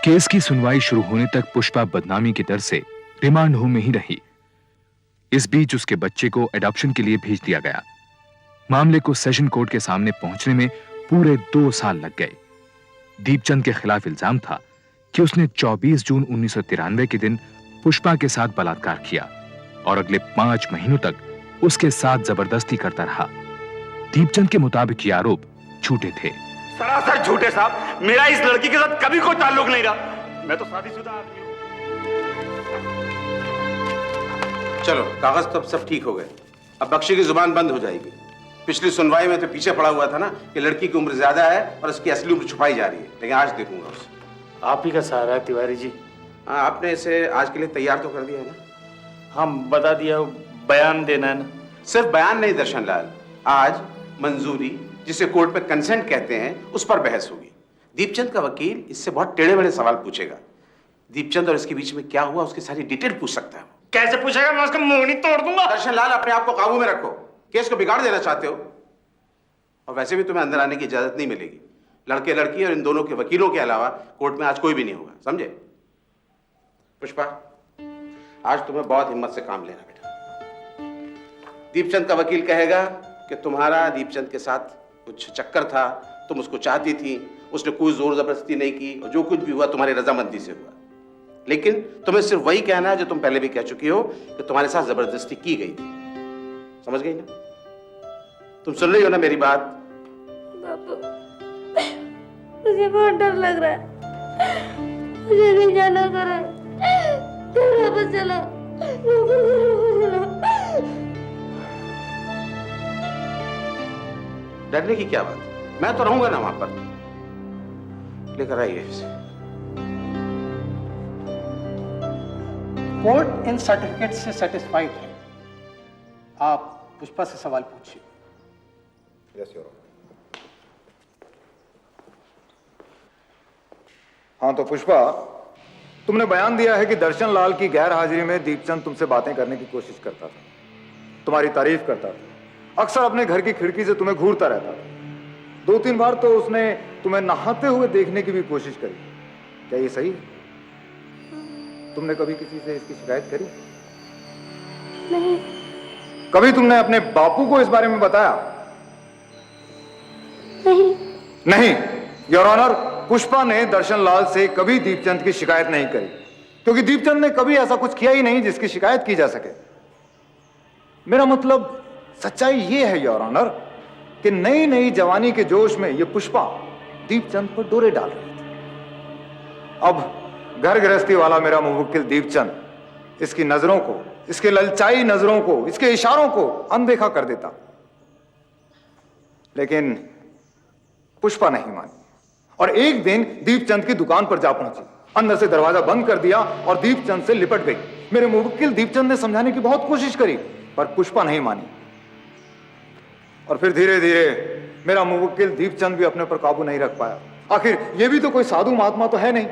Case की सुनवाई शुरू होने तक पुष्पा बदनामी के डर से रिमांड होम में ही रही। इस बीच उसके बच्चे को एडॉप्शन के लिए भेज दिया गया। मामले को सेशन कोर्ट के सामने पहुंचने में पूरे 2 साल लग गए। दीपचंद के खिलाफ इल्जाम था कि उसने 24 जून 1993 के दिन पुष्पा के साथ बलात्कार किया और अगले 5 महीनों तक उसके साथ जबरदस्ती करता रहा। दीपचंद के मुताबिक ये आरोप झूठे थे। सरासर झूठे साहब। मेरा इस लड़की के साथ कभी कोई ताल्लुक नहीं रहा। मैं तो शादीशुदा आदमी हूं। चलो, कागज तो अब सब ठीक हो गए। अब बख्शी की जुबान बंद हो जाएगी। पिछली सुनवाई में तो पीछे पड़ा हुआ था ना कि लड़की की उम्र ज्यादा है और उसकी असली उम्र छुपाई जा रही है, लेकिन आज देखूंगा उसे। आप ही का सहारा है तिवारी जी। हाँ, आपने इसे आज के लिए तैयार तो कर दिया है ना? हाँ, बता दिया। बयान देना है ना? सिर्फ बयान नहीं दर्शन लाल, आज मंजूरी, जिसे कोर्ट में कंसेंट कहते हैं, उस पर बहस होगी। दीपचंद का वकील इससे बहुत टेढ़े मेढ़े सवाल पूछेगा। दीपचंद और इसके बीच में क्या हुआ उसकी सारी डिटेल पूछ सकता है। कैसे पूछेगा? मैं उसका मुंह नहीं तोड़ दूंगा। दर्शन लाल, अपने आप को काबू में रखो। केस को बिगाड़ देना चाहते हो, और वैसे भी तुम्हें अंदर आने की इजाजत नहीं मिलेगी। लड़के लड़की और इन दोनों के वकीलों के अलावा कोर्ट में आज कोई भी नहीं होगा, समझे? पुष्पा, आज तुम्हें बहुत हिम्मत से काम लेना बेटा। दीपचंद का वकील कहेगा कि तुम्हारा दीपचंद के साथ कुछ चक्कर था, तुम उसको चाहती थी, उसने कोई जोर जबरदस्ती नहीं की, और जो कुछ भी हुआ तुम्हारी रजामंदी से हुआ। लेकिन तुम्हें सिर्फ वही कहना है जो तुम पहले भी कह चुकी हो कि तुम्हारे साथ जबरदस्ती की गई थी। समझ गई ना? तुम सुन रही हो ना मेरी बात? बाबू, मुझे बहुत डर लग रहा है। मुझे नहीं जाना करो। वापस चलो। डरने की क्या बात है? मैं तो रहूंगा ना वहां पर। लेकर आइए इसे। कोर्ट इन सर्टिफिकेट से सेटिस्फाइड है। आप पुष्पा से सवाल पूछिए। Yes your honour. हाँ, तो पुष्पा, तुमने बयान दिया है कि दर्शन लाल की गैर हाजिरी में दीपचंद तुमसे बातें करने की कोशिश करता था, तुम्हारी तारीफ करता था, अक्सर अपने घर की खिड़की से तुम्हें घूरता रहता था। 2-3 बार तो उसने तुम्हें नहाते हुए देखने की भी कोशिश करी। क्या ये सही है? तुमने कभी किसी से इसकी शिकायत करी? नहीं। कभी तुमने अपने बापू को इस बारे में बताया? नहीं। नहीं। योर ऑनर, पुष्पा ने दर्शन लाल से कभी दीपचंद की शिकायत नहीं करी, क्योंकि दीपचंद ने कभी ऐसा कुछ किया ही नहीं जिसकी शिकायत की जा सके। मेरा मतलब, सच्चाई यह है योर ऑनर कि नई नई जवानी के जोश में यह पुष्पा दीपचंद पर डोरे डाल रही थी। अब घर गृहस्थी वाला मेरा मुवक्किल दीपचंद इसकी नजरों को, इसके ललचाई नजरों को, इसके इशारों को अनदेखा कर देता, लेकिन पुष्पा नहीं मानी और एक दिन दीपचंद की दुकान पर जा पहुंची, अंदर से दरवाजा बंद कर दिया और दीपचंद से लिपट गई। मेरे मुवक्किल दीपचंद ने समझाने की बहुत कोशिश करी, पर पुष्पा नहीं मानी, और फिर धीरे धीरे मेरा मुवक्किल दीपचंद भी अपने पर काबू नहीं रख पाया। आखिर यह भी तो कोई साधु महात्मा तो है नहीं।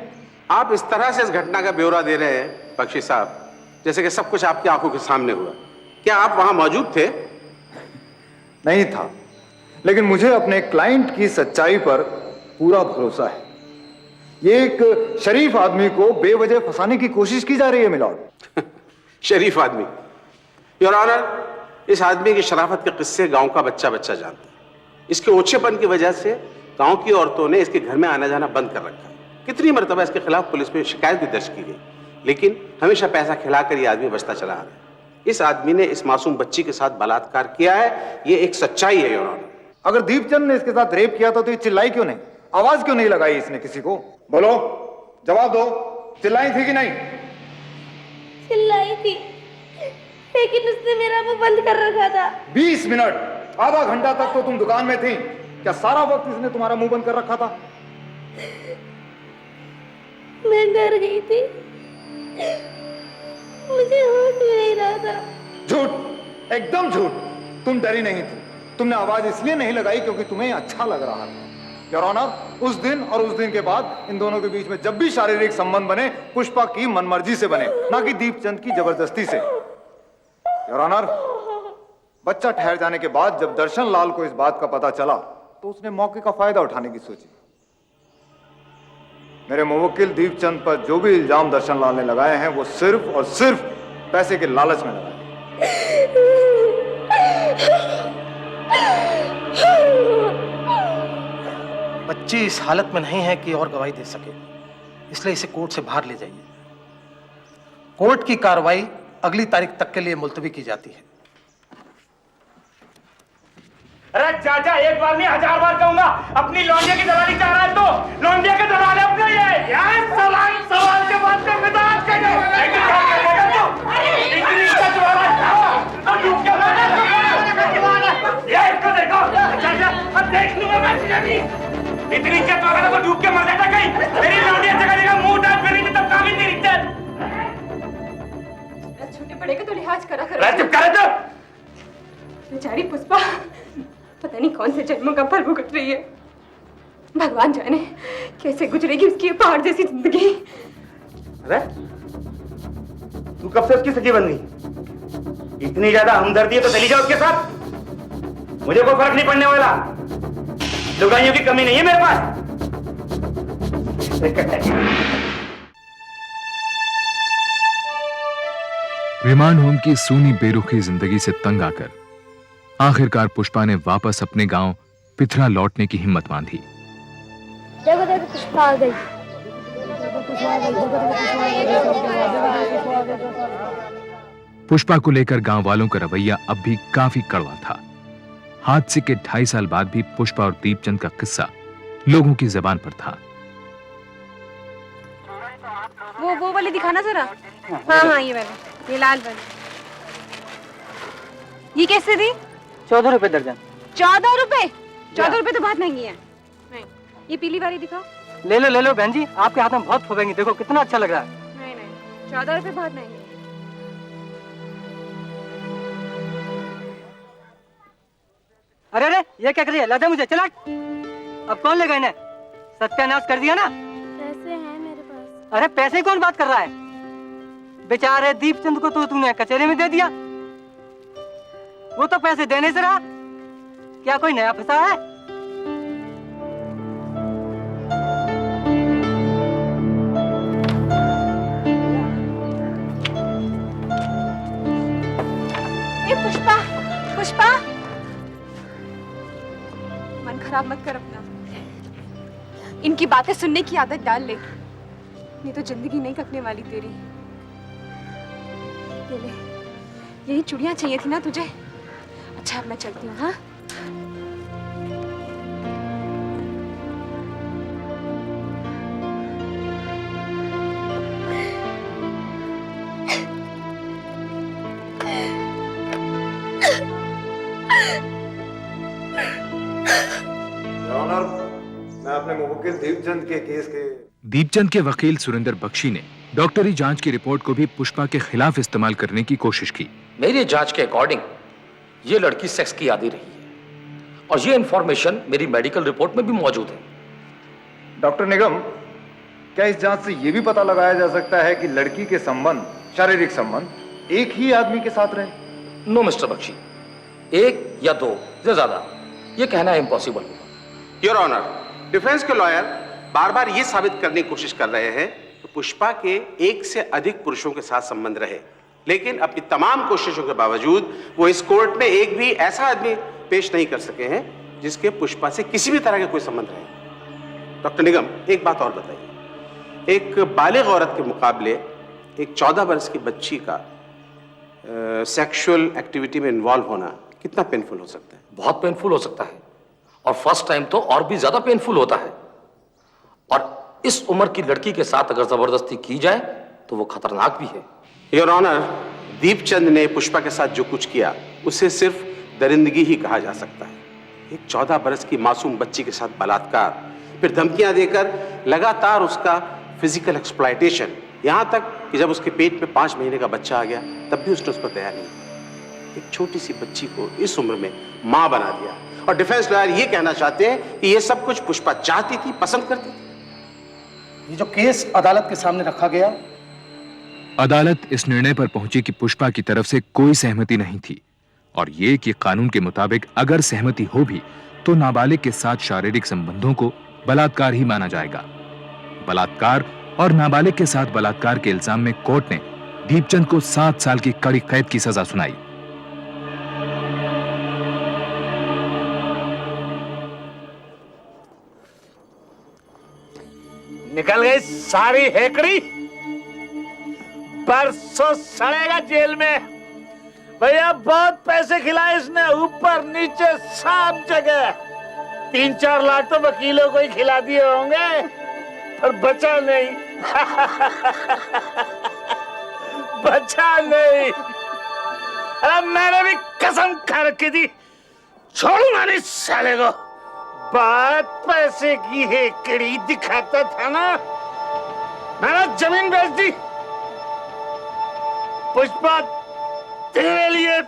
आप इस तरह से इस घटना का ब्यौरा दे रहे हैं बख्शी साहब, जैसे कि सब कुछ आपकी आंखों के सामने हुआ। क्या आप वहां मौजूद थे? नहीं था, लेकिन मुझे अपने क्लाइंट की सच्चाई पर पूरा भरोसा है। ये एक शरीफ आदमी को बेवजह फंसाने की कोशिश की जा रही है मिलॉर्ड। शरीफ आदमी? योर ऑनर, इस आदमी की शराफत के किस्से गांव का बच्चा बच्चा जानता है। इसके ओछेपन की वजह से गांव की औरतों ने इसके घर में आना जाना बंद कर रखा है। कितनी मरतबा इसके खिलाफ पुलिस में शिकायत भी दर्ज की गई, लेकिन हमेशा पैसा खिलाकर यह आदमी बचता चला आ रहा है। इस आदमी ने इस मासूम बच्ची के साथ बलात्कार किया है, यह एक सच्चाई है योर ऑनर। अगर दीपचंद ने इसके साथ रेप किया था तो ये चिल्लाई क्यों नहीं? आवाज क्यों नहीं लगाई इसने किसी को? बोलो, जवाब दो। चिल्लाई थी कि नहीं? चिल्लाई थी, लेकिन उसने मेरा मुंह बंद कर रखा था। 20 मिनट, आधा घंटा तक तो तुम दुकान में थी। क्या सारा वक्त इसने तुम्हारा मुंह बंद कर रखा था? मैं डर गई थी, मुझे होश भी नहीं रहा था। झूठ, एकदम झूठ। तुम डरी नहीं थी। तुमने आवाज इसलिए नहीं लगाई क्योंकि तुम्हें अच्छा लग रहा था। योर ऑनर, उस दिन और उस दिन के बाद इन दोनों के बीच में जब भी शारीरिक संबंध बने, पुष्पा की मनमर्जी से बने, ना कि दीपचंद की जबरदस्ती से। योर ऑनर, बच्चा ठहर जाने के बाद जब दर्शन लाल को इस बात का पता चला तो उसने मौके का फायदा उठाने की सोची। मेरे मुवक्किल दीपचंद पर जो भी इल्जाम दर्शन लाल ने लगाए हैं वो सिर्फ और सिर्फ पैसे के लालच में लगाए। बच्ची इस हालत में नहीं है कि और गवाही दे सके, इसलिए इसे कोर्ट से बाहर ले जाइए। कोर्ट की कार्रवाई अगली तारीख तक के लिए मुलतवी की जाती है। अरे चाचा, एक बार नहीं 1000 बार कहूंगा, अपनी लौंडिया की दलाली चाह रहा है तो लौंडिया के दलाल है अपने ये। यार सवाल के बाद में मिजाज का इसको देखो चाचा, अब देख लूंगा मैं तुझे। इतनी इज्जत वगैरह तो डूब के मर जाता कहीं। मेरी लौंडिया जगह जगह मुंह डाल मेरी में तब काबिल नहीं इज्जत। छोटे बड़े का तो लिहाज करा चुप करे तो। बेचारी पुष्पा पता नहीं कौन से जन्मों का फल भुगत रही है। भगवान जाने कैसे गुजरेगी उसकी पहाड़ जैसी जिंदगी। अरे तू कब से उसकी सगी बन गई? इतनी ज्यादा हमदर्दी है तो चली जाओ उसके साथ, मुझे कोई फर्क नहीं पड़ने वाला। लुगाइयों की कमी नहीं है मेरे पास। रिमांड होम की सूनी बेरुखी जिंदगी से तंग आकर आखिरकार पुष्पा ने वापस अपने गांव पिथरा लौटने की हिम्मत बांधी। देखो देखो पुष्पा आ गई। पुष्पा को लेकर गांव वालों का रवैया अब भी काफी कड़वा था। हादसे के 2.5 साल बाद भी पुष्पा और दीपचंद का किस्सा लोगों की जुबान पर था। वो वाली दिखाना जरा। हाँ ये वाला, ये लाल वाली। ये कैसे दी? 14 रुपए दर्जन। 14 रुपए? 14 रुपए तो बहुत महंगी है। ये पीली वाली दिखाओ। ले लो बहन जी, आपके हाथ में बहुत फूबेंगी, देखो कितना अच्छा लग रहा है। नहीं 14 रुपए बहुत महंगी है। अरे ये क्या कर रही है? ला दे मुझे, चला। अब कौन लेगा इन्हें? सत्यानाश कर दिया ना। पैसे हैं मेरे पास। अरे पैसे कौन बात कर रहा है? बेचारे दीपचंद को तो तूने कचहरी में दे दिया। वो तो पैसे देने से रहा, क्या कोई नया फंसा है? पुष्पा मन खराब मत कर अपना। इनकी बातें सुनने की आदत डाल ले, नहीं तो जिंदगी नहीं कटने वाली तेरी। ये ले, यही चूड़ियां चाहिए थी ना तुझे? अच्छा अब मैं चलती हूँ। हाँ मैं अपने मुवक्किल दीपचंद के केस के दीपचंद के वकील सुरेंद्र बख्शी ने डॉक्टरी जांच की रिपोर्ट को भी पुष्पा के खिलाफ इस्तेमाल करने की कोशिश की। मेरी जांच के अकॉर्डिंग ये लड़की सेक्स की आदी रही है और ये इंफॉर्मेशन मेरी मेडिकल रिपोर्ट में भी मौजूद है। डॉक्टर निगम, क्या इस जांच से यह भी पता लगाया जा सकता है कि लड़की के संबंध, शारीरिक संबंध एक ही आदमी के साथ रहे? नो मिस्टर बख्शी, एक या दो या ज्यादा, ये कहना इम्पॉसिबल होगा। योर ऑनर, डिफेंस के लॉयर बार बार यह साबित करने की कोशिश कर रहे हैं कि पुष्पा के एक से अधिक पुरुषों के साथ संबंध रहे, लेकिन अपनी तमाम कोशिशों के बावजूद वो इस कोर्ट में एक भी ऐसा आदमी पेश नहीं कर सके हैं जिसके पुष्पा से किसी भी तरह के कोई संबंध रहे। डॉक्टर निगम, एक बात और बताइए, एक बालिग औरत के मुकाबले एक 14 वर्ष की बच्ची का सेक्सुअल एक्टिविटी में इन्वॉल्व होना कितना पेनफुल हो सकता है? बहुत पेनफुल हो सकता है, और फर्स्ट टाइम तो और भी ज्यादा पेनफुल होता है। और इस उम्र की लड़की के साथ अगर जबरदस्ती की जाए तो वो खतरनाक भी है। योर ऑनर, दीपचंद ने पुष्पा के साथ जो कुछ किया उसे सिर्फ दरिंदगी ही कहा जा सकता है। एक 14 बरस की मासूम बच्ची के साथ बलात्कार, फिर धमकियां देकर लगातार उसका फिजिकल एक्सप्लॉयटेशन, यहां तक कि जब उसके पेट में 5 महीने का बच्चा आ गया तब भी उसने उसको तैयार नहीं। एक छोटी सी बच्ची को इस उम्र में मां बना दिया। और डिफेंस लॉयर ये कहना चाहते हैं कि ये सब कुछ पुष्पा चाहती थी, पसंद करती थी। ये जो केस अदालत के सामने रखा गया, अदालत इस निर्णय पर पहुंची कि पुष्पा की तरफ से कोई सहमति नहीं थी और ये कि कानून के मुताबिक अगर सहमति हो भी तो नाबालिग के साथ शारीरिक संबंधों को बलात्कार ही माना जाएगा। बलात्कार और नाबालिग के साथ बलात्कार के इल्जाम में कोर्ट ने दीपचंद को 7 साल की कड़ी कैद की सजा सुनाई। निकल गई सारी हेकड़ी, परसों सड़ेगा जेल में। भैया बहुत पैसे खिलाए इसने, ऊपर नीचे सब जगह। 3-4 लाख तो वकीलों को ही खिला दिए होंगे, पर बचा नहीं। बचा नहीं। अरे मैंने भी कसम खा रखी थी, छोड़ूंगा नहीं साले को। बात पैसे की हेकड़ी दिखाता था ना, मैंने जमीन बेच दी। पुष्पा तेरे लिए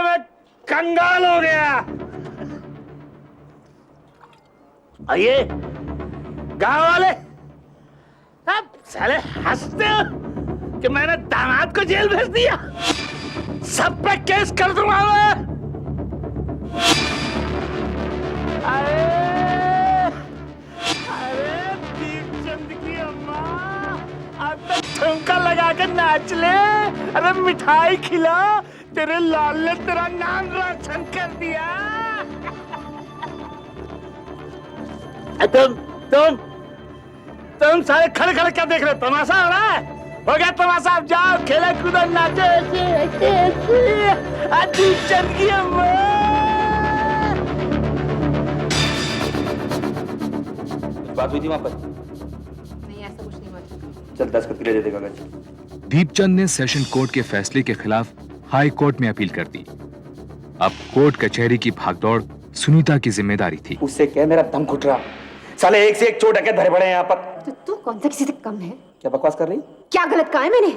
मैं कंगाल हो गया। आइए गांव वाले, अब साले हंसते हो कि मैंने दामाद को जेल भेज दिया। सब पे केस कर दूंगा मैं। अरे दीपचंद की अम्मा, अब तक ठुमका लगा कर नाच ले। अरे मिठाई खिला, तेरे लाल ने तेरा नाम रोशन कर दिया। तुम सारे खड़े खड़े क्या देख रहे हो? तमाशा हो रहा है? हो गया तमाशा, अब जाओ खेले कूदो नाचो। दीपचंद की अम्मा, बात हुई थी वहां पर? नहीं, ऐसा कुछ नहीं हुआ। चल 10 कतरे दे दे कागज। दीपचंद ने सेशन कोर्ट के फैसले के खिलाफ हाई कोर्ट में अपील कर दी। अब कोर्ट कचहरी की भागदौड़ सुनीता की जिम्मेदारी थी। उससे क्या मेरा दम घुट रहा। साले एक से एक चोर डकैत धरे पड़े हैं यहाँ पर। तो तू कौन सा किसी से कम है? क्या बकवास कर रही? क्या गलत कहा है मैंने?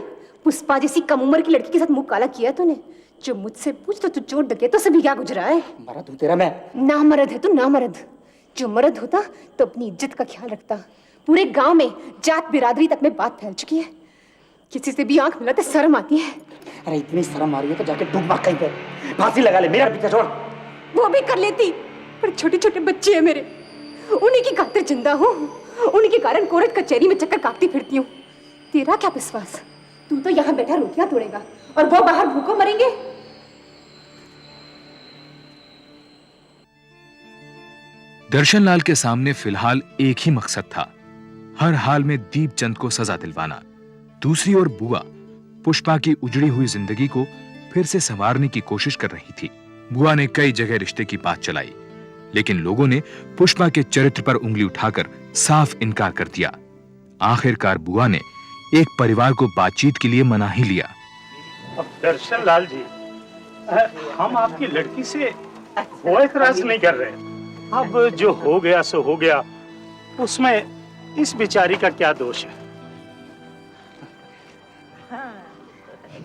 पुष्पा जैसी कम उम्र की लड़की के साथ मुंह काला किया तूने। जो मुझसे पूछ तो तू चोर डकैतों से भी क्या गुजरा है? मरद हूँ तेरा मैं। ना मर्द है तू, ना मर्द। जो मर्द होता तो अपनी इज्जत का ख्याल रखता। पूरे गांव में जात बिरादरी तक में बात फैल चुकी है। किसी से भी आंख मिलाते शर्म आती है। अरे इतनी शर्म आ रही है तो जाके डूब मत कहीं पे, फांसी लगा ले, मेरा पीछा छोड़। वो भी कर लेती, पर छोटे छोटे बच्चे हैं मेरे, उन्हीं की खातिर जिंदा हूँ। उन्हीं के कारण कोर्ट कचहरी में चक्कर काटती फिरती हूँ। तेरा क्या विश्वास? तू तो यहाँ बैठा रोटियां तोड़ेगा और वो बाहर भूखों मरेंगे। दर्शनलाल के सामने फिलहाल एक ही मकसद था, हर हाल में दीपचंद को सजा दिलवाना। दूसरी ओर बुआ पुष्पा की उजड़ी हुई जिंदगी को फिर से संवारने की कोशिश कर रही थी। बुआ ने कई जगह रिश्ते की बात चलाई, लेकिन लोगों ने पुष्पा के चरित्र पर उंगली उठाकर साफ इनकार कर दिया। आखिरकार बुआ ने एक परिवार को बातचीत के लिए मना ही लिया। अब दर्शनलाल जी, हम आपकी लड़की से कोई एतराज नहीं कर रहे। अब जो हो गया सो हो गया, उसमें इस बेचारी का क्या दोष है?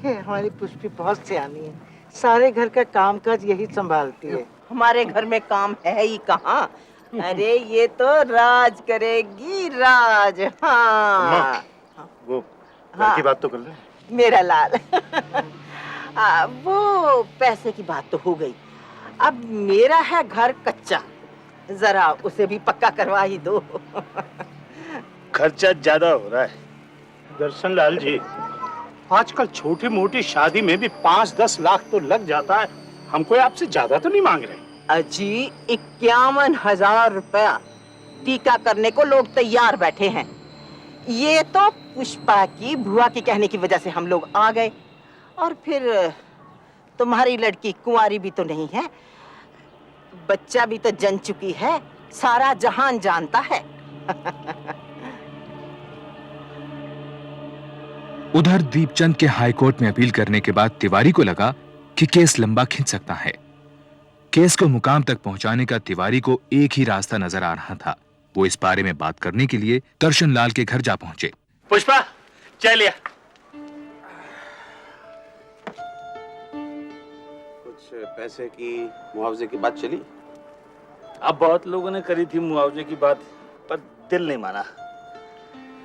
हमारी पुष्पी बहुत सियानी है, सारे घर का कामकाज यही संभालती है। हमारे घर में काम है ही कहाँ। अरे ये तो राज करेगी, राज। हाँ वो घर की बात तो कर ले। मेरा लाल। वो पैसे की बात तो हो गई, अब मेरा है घर कच्चा, जरा उसे भी पक्का करवा ही दो। खर्चा ज्यादा हो रहा है दर्शनलाल जी। आजकल छोटी मोटी शादी में भी 5-10 लाख तो लग जाता है। हम कोई आपसे ज्यादा तो नहीं मांग रहे। अजी 51,000 रुपया टीका करने को लोग तैयार बैठे हैं। ये तो पुष्पा की बुआ की कहने की वजह से हम लोग आ गए। और फिर तुम्हारी लड़की कुंवारी भी तो नहीं है, बच्चा भी तो जन चुकी है, सारा जहान जानता है। उधर दीपचंद के हाईकोर्ट में अपील करने के बाद तिवारी को लगा कि केस लंबा खिंच सकता है। केस को मुकाम तक पहुंचाने का तिवारी को एक ही रास्ता नजर आ रहा था। वो इस बारे में बात करने के लिए दर्शनलाल के घर जा पहुंचे। पुष्पा चलिए। कुछ पैसे की मुआवजे की बात चली? अब बहुत लोगों ने करी थी मुआवजे की बात, पर दिल नहीं माना।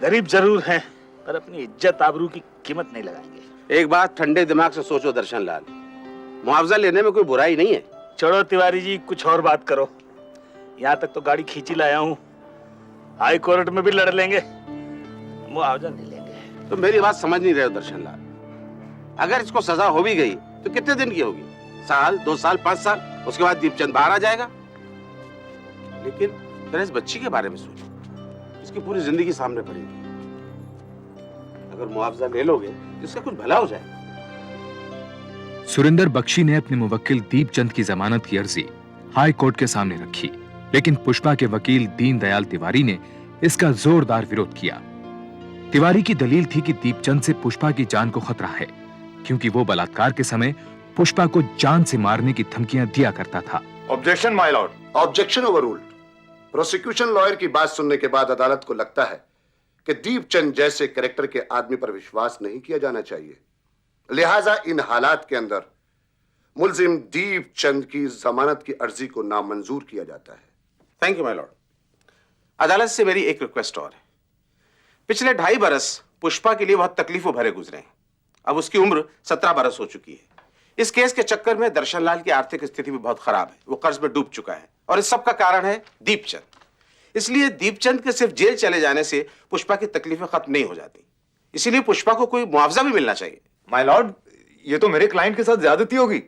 गरीब जरूर हैं, पर अपनी इज्जत आबरू की कीमत नहीं लगाएंगे। एक बात ठंडे दिमाग से सोचो दर्शनलाल, मुआवजा लेने में कोई बुराई नहीं है। छोड़ो तिवारी जी, कुछ और बात करो। यहाँ तक तो गाड़ी खींची लाया हूँ, हाई कोर्ट में भी लड़ लेंगे, मुआवजा नहीं लेंगे। तो मेरी बात समझ नहीं रहे हो दर्शन लाल। अगर इसको सजा हो भी गई तो कितने दिन की होगी? साल, 2 साल, 5 साल, उसके बाद दीपचंद बाहर आ जाएगा। लेकिन तेरे इस बच्ची के बारे में सोचो, इसकी पूरी जिंदगी सामने पड़ेगी। अगर मुआवजा ले लोगे तो इसका कुछ भला हो जाएगा। सुरिंदर बख्शी ने अपने मुवक्किल दीपचंद की जमानत की अर्जी हाई कोर्ट के सामने रखी, लेकिन पुष्पा के वकील दीनदयाल तिवारी ने इसका जोरदार विरोध किया। तिवारी की दलील थी कि दीपचंद से पुष्पा की जान को खतरा है, क्योंकि वो बलात्कार के समय पुष्पा को जान से मारने की धमकियां दिया करता था। Objection my Lord. Objection overruled. Prosecution lawyer की बात सुनने के बाद अदालत को लगता है कि दीपचंद जैसे कैरेक्टर के आदमी पर विश्वास नहीं किया जाना चाहिए, लिहाजा इन हालात के अंदर मुल्जिम दीपचंद की जमानत की अर्जी को नामंजूर किया जाता है। Thank you my Lord. अदालत से मेरी एक रिक्वेस्ट और है। पिछले 2.5 बरस पुष्पा के लिए बहुत तकलीफों भरे गुजरे हैं। अब उसकी उम्र 17 बरस हो चुकी है। इस केस के चक्कर में दर्शनलाल की आर्थिक स्थिति भी बहुत खराब है, वो कर्ज में डूब चुका है, और इस सब का कारण है दीपचंद। इसलिए दीपचंद के सिर्फ जेल चले जाने से पुष्पा की तकलीफें खत्म नहीं हो जाती, इसीलिए पुष्पा को कोई मुआवजा भी मिलना चाहिए। माय लॉर्ड, ये तो मेरे क्लाइंट के साथ ज्यादती होगी।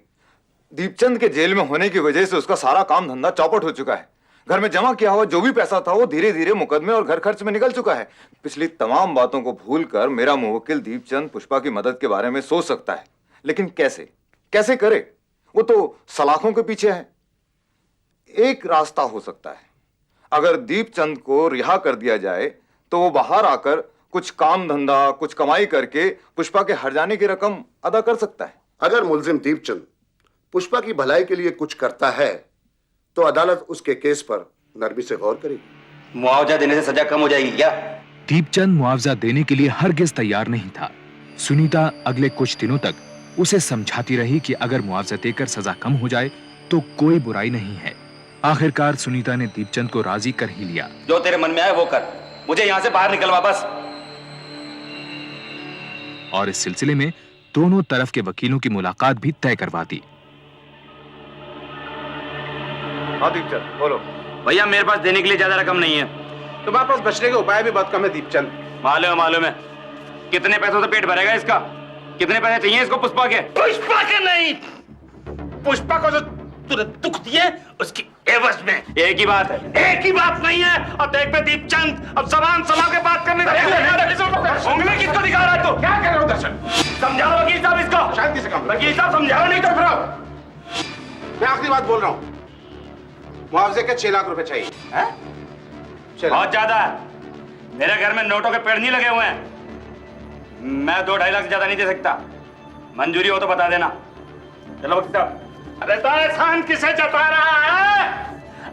दीपचंद के जेल में होने की वजह से उसका सारा काम धंधा चौपट हो चुका है। घर में जमा किया हुआ जो भी पैसा था वो धीरे धीरे मुकदमे और घर खर्च में निकल चुका है। पिछली तमाम बातों को भूलकर मेरा मुवक्किल दीपचंद पुष्पा की मदद के बारे में सोच सकता है, लेकिन कैसे कैसे करे? वो तो सलाखों के पीछे है। एक रास्ता हो सकता है, अगर दीपचंद को रिहा कर दिया जाए तो वो बाहर आकर कुछ काम धंधा, कुछ कमाई करके पुष्पा के हर जाने की रकम अदा कर सकता है। अगर मुल्जिम दीपचंद पुष्पा की भलाई के लिए कुछ करता है तो अदालत उसके केस पर नरमी से गौर करेगी। मुआवजा देने से सजा कम हो जाएगी क्या? दीपचंद मुआवजा देने के लिए हरगिज तैयार नहीं था। सुनीता अगले कुछ दिनों तक उसे समझाती रही कि अगर मुआवजा देकर सजा कम हो जाए तो कोई बुराई नहीं है। आखिरकार सुनीता ने दीपचंद को राजी कर ही लिया। जो तेरे मन में आए वो कर, मुझे यहाँ से बाहर निकलवा बस। और इस सिलसिले में दोनों तरफ के वकीलों की मुलाकात भी तय करवा दी। हाँ दीपचंद बोलो। भैया मेरे पास देने के लिए ज्यादा रकम नहीं है। तुम्हारे पास बचने के उपाय भी बहुत कम है दीपचंद। मालूम है। कितने पैसों से पेट भरेगा इसका? कितने पैसे चाहिए इसको पुष्पा के? पुष्पा के नहीं, पुष्पा को जो तूने दुख दिए उसकी एवज में। एक ही बात है। एक ही बात नहीं है। अब देख पे दीपचंद, अब जबान संभाल के बात करने उंगली किसको दिखा रहा है तू? क्या कर रहे हो दर्शन? समझाओ वकील साहब इसको। शांति से काम। वकील साहब समझाओ, नहीं तो फिर मैं आखिरी बात बोल रहा हूँ। मुआवजे के 6 लाख रुपए चाहिए। बहुत ज्यादा है। मेरे घर में नोटों के पेड़ नहीं लगे हुए हैं। मैं 2-2.5 लाख से ज्यादा नहीं दे सकता। मंजूरी हो तो बता देना। चलो वकील साहब। अरे तो एहसान किसे जता रहा है?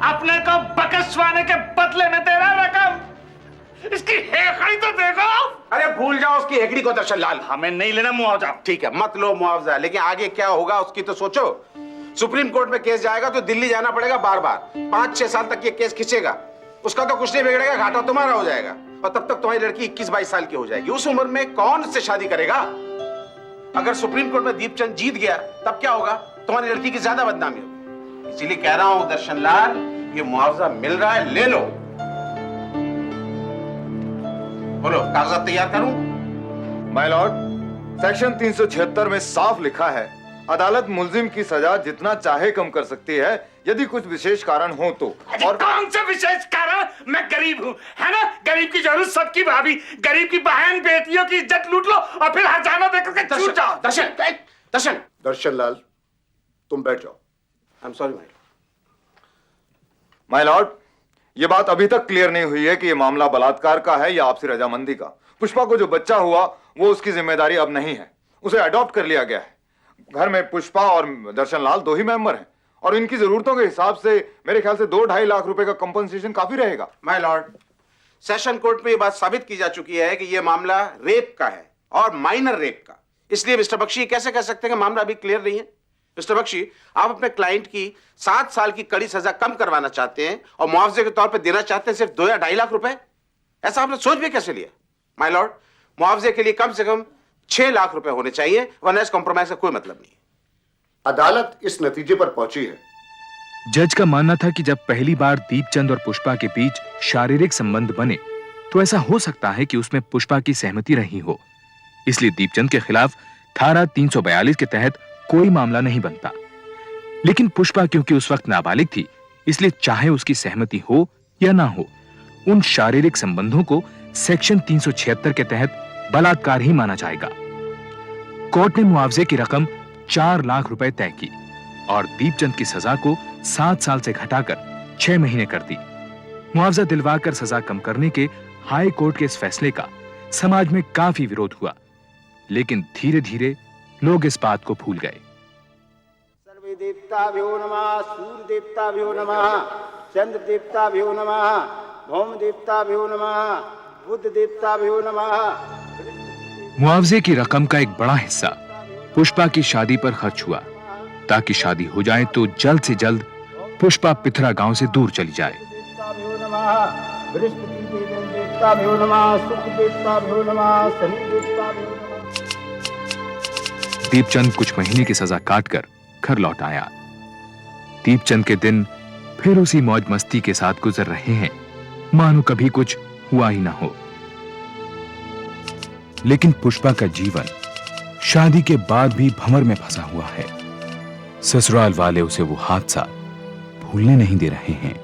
अपने को बकसवाने के बदले में दे रहा रकम। इसकी हेकड़ी तो देखो। अरे भूल जाओ उसकी हेकड़ी को दर्शन लाल। हमें नहीं लेना मुआवजा। ठीक है, मत लो मुआवजा, लेकिन आगे क्या होगा उसकी तो सोचो। सुप्रीम कोर्ट में केस जाएगा तो दिल्ली जाना पड़ेगा बार बार। 5-6 साल तक ये केस खींचेगा। उसका तो कुछ नहीं बिगड़ेगा, घाटा तुम्हारा हो जाएगा, और तब तक तुम्हारी लड़की 21-22 साल की हो जाएगी। उस उम्र में कौन उससे शादी करेगा? अगर सुप्रीम कोर्ट में दीपचंद जीत गया तब क्या होगा? तुम्हारी लड़की की ज्यादा बदनामी होगी। इसीलिए कह रहा हूं दर्शन लाल, ये मुआवजा मिल रहा है, ले लो। बोलो कागजात तैयार करूं? माय लॉर्ड, सेक्शन 376 में साफ लिखा है अदालत मुल्जिम की सजा जितना चाहे कम कर सकती है यदि कुछ विशेष कारण हो तो। और कौन से विशेष कारण? मैं गरीब हूँ, है ना? गरीब की जरूरत सबकी भाभी, गरीब की बहन बेटियों की इज्जत लूट लो और फिर हर्जाना देकर के छूट जाओ। दर्शन लाल तुम बैठ जाओ। I am sorry my Lord, यह बात अभी तक क्लियर नहीं हुई है कि यह मामला बलात्कार का है या आपसी रजामंदी का। पुष्पा को जो बच्चा हुआ वो उसकी जिम्मेदारी अब नहीं है, उसे अडॉप्ट कर लिया गया है। घर में पुष्पा और दर्शन लाल 2 ही मेंबर हैं और इनकी जरूरतों के हिसाब से मेरे ख्याल से 2-2.5 लाख रुपए का कंपनसेशन काफी रहेगा। माय लॉर्ड, सेशन कोर्ट में यह बात साबित की जा चुकी है कि यह मामला रेप का है और माइनर रेप का। इसलिए मिस्टर बख्शी कैसे कह सकते हैं कि मामला अभी क्लियर नहीं है? मिस्टर बख्शी, आप अपने क्लाइंट की 7 साल की कड़ी सजा कम करवाना चाहते हैं और मुआवजे के तौर पर देना चाहते हैं सिर्फ 2 या 2.5 लाख रुपए। ऐसा आपने सोच भी कैसे लिया? माय लॉर्ड, मुआवजे के लिए कम से कम 6 लाख रुपए होने चाहिए, वरना इस कॉम्प्रोमाइज का कोई मतलब नहीं। अदालत इस नतीजे पर पहुंची है जज का मानना था कि जब पहली बार दीपचंद और पुष्पा के बीच शारीरिक संबंध बने तो ऐसा हो सकता है कि उसमें पुष्पा की सहमति रही हो, इसलिए दीपचंद के खिलाफ धारा 342 के तहत कोई मामला नहीं बनता। लेकिन पुष्पा क्योंकि उस वक्त नाबालिग थी, इसलिए चाहे उसकी सहमति हो या ना हो, उन शारीरिक संबंधों को सेक्शन 376 के तहत बलात्कार ही माना जाएगा। कोर्ट ने मुआवजे की रकम 4 लाख रुपए तय की और दीपचंद की सजा को 7 साल से घटाकर 6 महीने कर दी। मुआवजा दिलवाकर सजा कम करने के हाई कोर्ट के इस फैसले का समाज में काफी विरोध हुआ, लेकिन धीरे धीरे लोग इस बात को भूल गए। सर्वे देवताभ्यो नमः, सूर्य देवताभ्यो नमः, चंद्र देवताभ्यो नमः, भौम देवताभ्यो नमः, बुद्ध देवताभ्यो नमः। मुआवजे की रकम का एक बड़ा हिस्सा पुष्पा की शादी पर खर्च हुआ, ताकि शादी हो जाए तो जल्द से जल्द पुष्पा पिथरा गांव से दूर चली जाए। दीपचंद कुछ महीने की सजा काटकर घर लौट आया। दीपचंद के दिन फिर उसी मौज मस्ती के साथ गुजर रहे हैं, मानो कभी कुछ हुआ ही ना हो। लेकिन पुष्पा का जीवन शादी के बाद भी भंवर में फंसा हुआ है। ससुराल वाले उसे वो हादसा भूलने नहीं दे रहे हैं।